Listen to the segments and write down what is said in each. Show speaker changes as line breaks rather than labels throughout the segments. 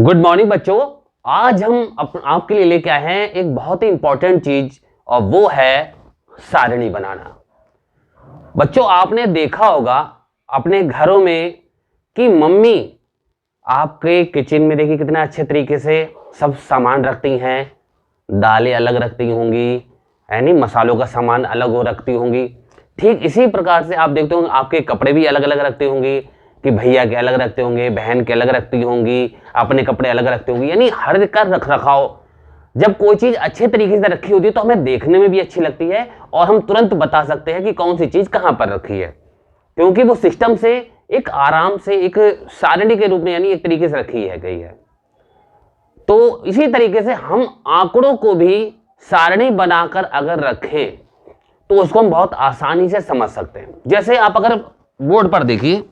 Good morning बच्चों। आज हम आपके लिए लेके आए हैं एक बहुत ही इंपॉर्टेंट चीज और वो है सारणी बनाना। बच्चों आपने देखा होगा अपने घरों में कि मम्मी आपके किचन में देखिए कितना अच्छे तरीके से सब सामान रखती हैं। दालें अलग रखती होंगी, यानी मसालों का सामान अलग हो रखती होंगी। ठीक इसी प्रकार से आप देखते होंगे आपके कपड़े भी अलग अलग रखते होंगे कि भैया के अलग रखते होंगे, बहन के अलग रखती होंगी, अपने कपड़े अलग रखते होंगे। यानी हर का रख रखाव, जब कोई चीज अच्छे तरीके से रखी होती है तो हमें देखने में भी अच्छी लगती है और हम तुरंत बता सकते हैं कि कौन सी चीज कहां पर रखी है, क्योंकि वो सिस्टम से एक आराम से एक सारणी के रूप में यानी एक तरीके से रखी है गई है। तो इसी तरीके से हम आंकड़ों को भी सारणी बनाकर अगर रखें तो उसको हम बहुत आसानी से समझ सकते हैं। जैसे आप अगर बोर्ड पर देखिए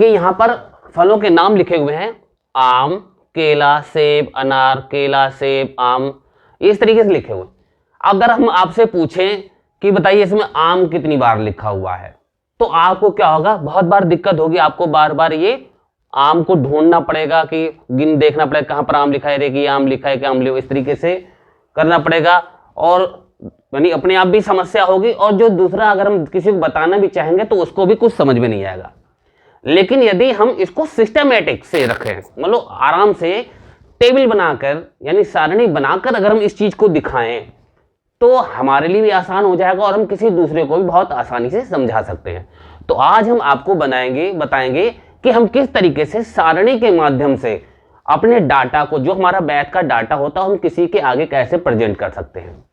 यहां पर फलों के नाम लिखे हुए हैं, आम, केला, सेब, अनार, केला, सेब, आम, इस तरीके से लिखे हुए। अगर हम आपसे पूछें कि बताइए इसमें आम कितनी बार लिखा हुआ है, तो आपको क्या होगा, बहुत बार दिक्कत होगी, आपको बार बार ये आम को ढूंढना पड़ेगा कि देखना पड़ेगा कहां पर आम लिखा है, कि आम लिखा है कि आम लिखा, इस तरीके से करना पड़ेगा और यानी अपने आप भी समस्या होगी। और जो दूसरा, अगर हम किसी को बताना भी चाहेंगे तो उसको भी कुछ समझ में नहीं आएगा। लेकिन यदि हम इसको सिस्टमैटिक से रखें, मतलब आराम से टेबल बनाकर यानी सारणी बनाकर अगर हम इस चीज को दिखाएं तो हमारे लिए भी आसान हो जाएगा और हम किसी दूसरे को भी बहुत आसानी से समझा सकते हैं। तो आज हम आपको बताएंगे कि हम किस तरीके से सारणी के माध्यम से अपने डाटा को, जो हमारा मैथ का डाटा होता है, हम किसी के आगे कैसे प्रेजेंट कर सकते हैं।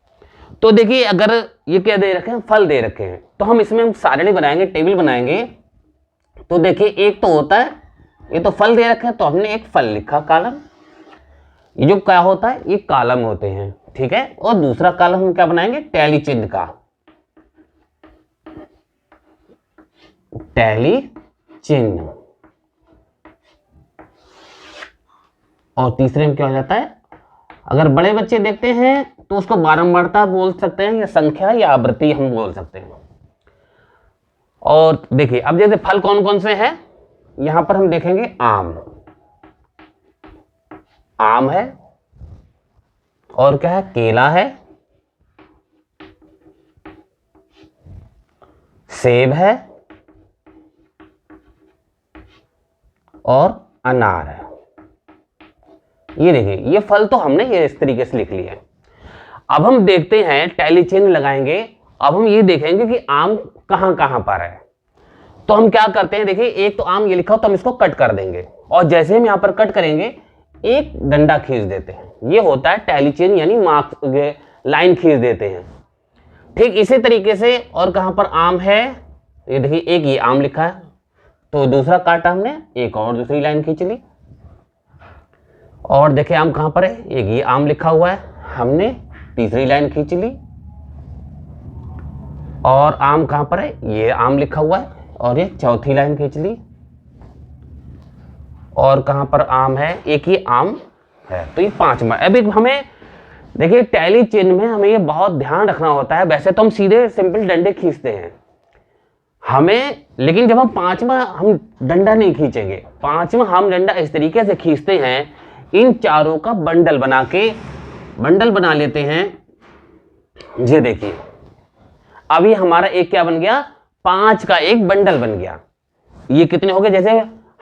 तो देखिए अगर ये क्या दे रखे हैं, फल दे रखे हैं, तो हम इसमें सारणी बनाएंगे, टेबल बनाएंगे। तो देखिए एक तो होता है, ये तो फल दे रखे हैं तो हमने एक फल लिखा कॉलम, ये जो क्या होता है ये कॉलम होते हैं, ठीक है। और दूसरा कॉलम हम क्या बनाएंगे, टैली चिन्ह का, टैली चिन्ह। और तीसरे में क्या हो जाता है, अगर बड़े बच्चे देखते हैं तो उसको बारंबारता बोल सकते हैं या संख्या या आवृत्ति हम बोल सकते हैं। और देखिए अब जैसे फल कौन कौन से हैं, यहां पर हम देखेंगे आम है, और क्या है, केला है, सेब है और अनार है। ये देखिए ये फल तो हमने ये इस तरीके से लिख लिए हैं। अब हम देखते हैं, टैली चिन्ह लगाएंगे। अब हम ये देखेंगे कि आम कहां कहां पर है। तो हम क्या करते हैं, देखिए एक तो आम ये लिखा हो तो हम इसको कट कर देंगे, और जैसे हम यहां पर कट करेंगे एक डंडा खींच देते हैं, ये होता है टैली चिन्ह यानी मार्क्स, लाइन खींच देते हैं। ठीक इसी तरीके से और कहां पर आम है, ये देखिए एक ये आम लिखा है तो दूसरा काटा हमने, एक और दूसरी लाइन खींच ली। और देखिए आम कहां पर है, एक ये आम लिखा हुआ है, हमने तीसरी लाइन खींच ली। और आम कहां पर है, ये आम लिखा हुआ है और ये चौथी लाइन खींच ली। और कहां पर आम है, एक ये आम है, तो ये पांचवा। अभी हमें देखिए टैली चिन्ह में हमें ये बहुत ध्यान रखना होता है। वैसे तो हम सीधे सिंपल डंडे खींचते हैं हमें, लेकिन जब हम पांचवा हम डंडा नहीं खींचेंगे, पांचवा हम डंडा इस तरीके से खींचते हैं, इन चारों का बंडल बना लेते हैं। ये देखिए अभी हमारा एक क्या बन गया, 5 का एक बंडल बन गया। ये कितने हो गए, जैसे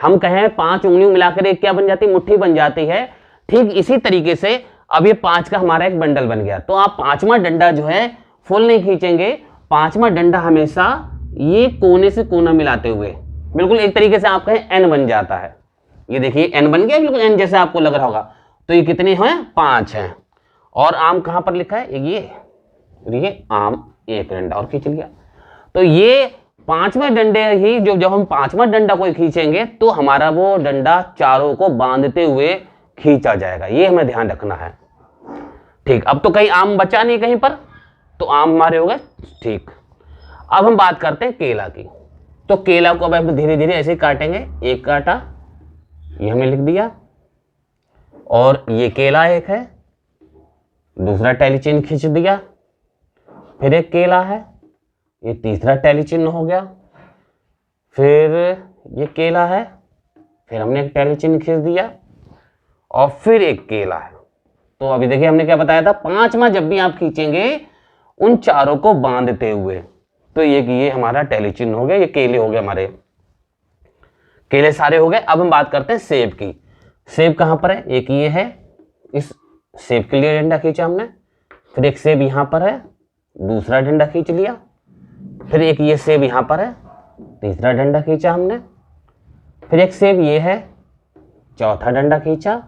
हम कहें 5 उंगलियों मिलाकर एक क्या बन जाती है, मुट्ठी बन जाती है। ठीक इसी तरीके से अब ये 5 का हमारा एक बंडल बन गया। तो आप पांचवा डंडा जो है फुल नहीं खींचेंगे, पांचवा डंडा हमेशा ये कोने से कोना मिलाते हुए बिल्कुल एक तरीके से आप कहें एन बन जाता है। ये देखिए एन बन गया, बिल्कुल एन जैसे आपको लग रहा होगा। तो ये कितने हैं, 5 हैं। और आम कहां पर लिखा है, ये आम, एक डंडा और खींच लिया। तो ये पांचवें डंडे ही जो जब हम पांचवा डंडा कोई खींचेंगे तो हमारा वो डंडा चारों को बांधते हुए खींचा जाएगा, ये हमें ध्यान रखना है। ठीक, अब तो कहीं आम बचा नहीं कहीं पर, तो आम हमारे हो गए। ठीक, अब हम बात करते हैं केला की। तो केला को अब हम धीरे धीरे ऐसे काटेंगे, एक काटा, ये हमने लिख दिया, और ये केला एक है, दूसरा टैली चिन्ह खींच दिया, फिर एक केला है, ये तीसरा टैली चिन्ह हो गया, फिर ये केला है, फिर हमने एक टैली चिन्ह खींच दिया और फिर एक केला है। तो अभी देखिए हमने क्या बताया था, 5वां जब भी आप खींचेंगे उन चारों को बांधते हुए, तो ये हमारा टैली चिन्ह हो गया, ये केले हो गए, हमारे केले सारे हो गए। अब हम बात करते हैं सेब की। सेब कहां पर है, एक ये है, इस सेब के लिए डंडा खींचा हमने, फिर एक सेब यहां पर है, दूसरा डंडा खींच लिया, फिर एक ये सेब यहां पर है, तीसरा डंडा खींचा हमने, फिर एक सेब ये है, चौथा डंडा खींचा,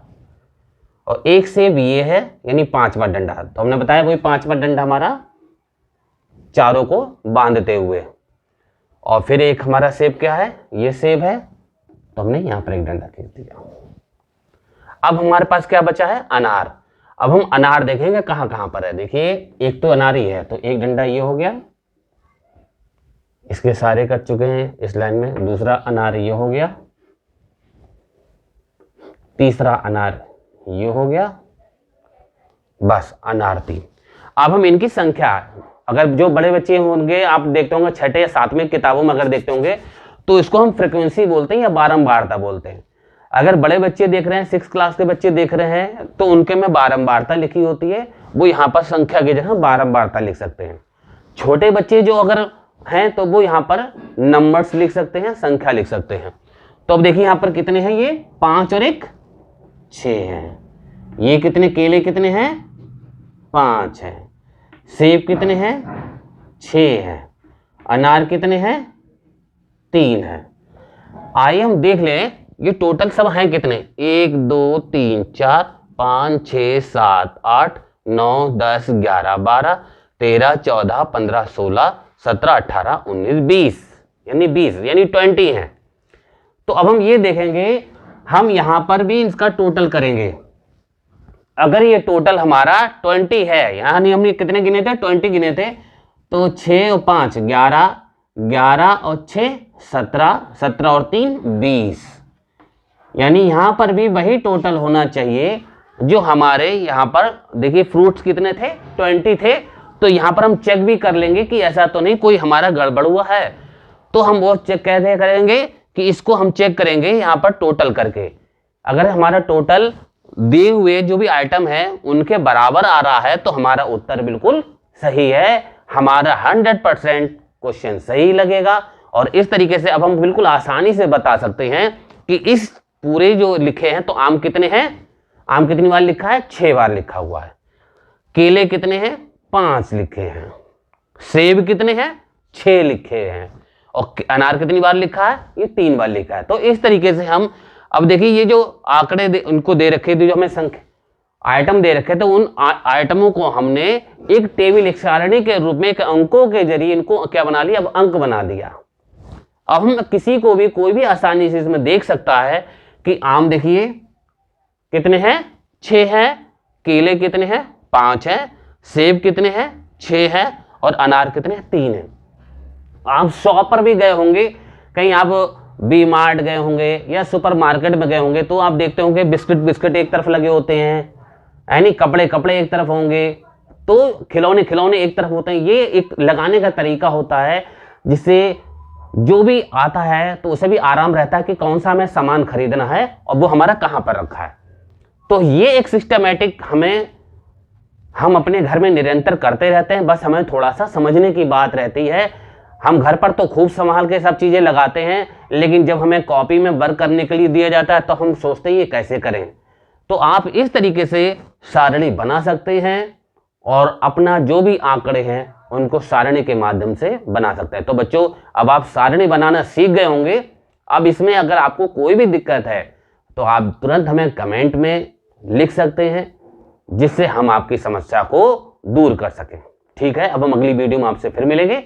और एक सेब ये है, यानी 5वां डंडा। तो हमने बताया वही 5वां डंडा हमारा चारों को बांधते हुए। और फिर एक हमारा सेब क्या है, ये सेब है, तो हमने यहां पर एक डंडा खींच दिया। अब हमारे पास क्या बचा है, अनार। अब हम अनार देखेंगे कहां कहां पर है। देखिए एक तो अनार ही है, तो एक डंडा ये हो गया, इसके सारे कट चुके हैं इस लाइन में। दूसरा अनार ये हो गया, तीसरा अनार ये हो गया, बस अनार 3। अब हम इनकी संख्या, अगर जो बड़े बच्चे होंगे आप देखते होंगे 6ठे या 7वें किताबों में अगर देखते होंगे, तो इसको हम फ्रीक्वेंसी बोलते हैं या बारंबारता बोलते हैं। अगर बड़े बच्चे देख रहे हैं, 6 क्लास के बच्चे देख रहे हैं, तो उनके में बारंबारता लिखी होती है, वो यहाँ पर संख्या की जगह बारंबारता लिख सकते हैं। छोटे बच्चे जो अगर हैं तो वो यहाँ पर नंबर्स लिख सकते हैं, संख्या लिख सकते हैं। तो अब देखिए यहाँ पर कितने हैं, ये 5 और 1 6 हैं। ये कितने केले कितने हैं, 5 हैं। सेब कितने हैं, 6 हैं। अनार कितने हैं, 3 हैं। आइए हम देख लें ये टोटल सब हैं कितने, 1 2 3 4 5 6 7 8 9 10 11 12 13 14 15 16 17 18 19 20, यानी 20 यानी 20 हैं। तो अब हम ये देखेंगे, हम यहां पर भी इसका टोटल करेंगे। अगर ये टोटल हमारा 20 है, यानी हमने कितने गिने थे, 20 गिने थे, तो 6 और 5 11, 11 और 6 17, 17 और 3 20, यानी यहां पर भी वही टोटल होना चाहिए जो हमारे यहाँ पर। देखिए फ्रूट्स कितने थे, 20 थे, तो यहां पर हम चेक भी कर लेंगे कि ऐसा तो नहीं कोई हमारा गड़बड़ हुआ है, तो हम वो चेक कैसे करेंगे कि इसको हम चेक करेंगे यहाँ पर टोटल करके। अगर हमारा टोटल दिए हुए जो भी आइटम है उनके बराबर आ रहा है तो हमारा उत्तर बिल्कुल सही है, हमारा 100% क्वेश्चन सही लगेगा। और इस तरीके से अब हम बिल्कुल आसानी से बता सकते हैं कि इस पूरे जो लिखे हैं, तो आम कितने हैं, आम कितनी बार लिखा है, 6 बार लिखा हुआ है। केले कितने हैं, 5 लिखे हैं। सेब कितने हैं, 6 लिखे हैं। और अनार कितनी बार लिखा है, ये 3 बार लिखा है। तो इस तरीके से हम, अब देखिए ये जो आंकड़े उनको दे रखे थे, जो हमें संख्या आइटम दे रखे थे, उन आइटमों को हमने एक टेबल, एक सारणी के रूप में, एक अंकों के जरिए इनको क्या बना लिया, अब अंक बना दिया। अब हम किसी को भी, कोई भी आसानी से इसमें देख सकता है कि आम देखिए कितने हैं, 6 हैं, केले कितने हैं, 5 हैं, सेब कितने हैं, 6 हैं, और अनार कितने हैं, 3 हैं। आप शॉप पर भी गए होंगे, कहीं आप बी मार्ट गए होंगे या सुपर मार्केट में गए होंगे, तो आप देखते होंगे बिस्किट एक तरफ लगे होते हैं, यानी कपड़े एक तरफ होंगे, तो खिलौने एक तरफ होते हैं। ये एक लगाने का तरीका होता है जिससे जो भी आता है तो उसे भी आराम रहता है कि कौन सा हमें सामान खरीदना है और वो हमारा कहाँ पर रखा है। तो ये एक सिस्टमैटिक हम अपने घर में निरंतर करते रहते हैं, बस हमें थोड़ा सा समझने की बात रहती है। हम घर पर तो खूब संभाल के सब चीज़ें लगाते हैं, लेकिन जब हमें कॉपी में वर्क करने के लिए दिया जाता है तो हम सोचते हैं ये कैसे करें। तो आप इस तरीके से सारणी बना सकते हैं और अपना जो भी आंकड़े हैं उनको सारणी के माध्यम से बना सकते हैं। तो बच्चों, अब आप सारणी बनाना सीख गए होंगे। अब इसमें अगर आपको कोई भी दिक्कत है तो आप तुरंत हमें कमेंट में लिख सकते हैं, जिससे हम आपकी समस्या को दूर कर सकें। ठीक है, अब हम अगली वीडियो में आपसे फिर मिलेंगे।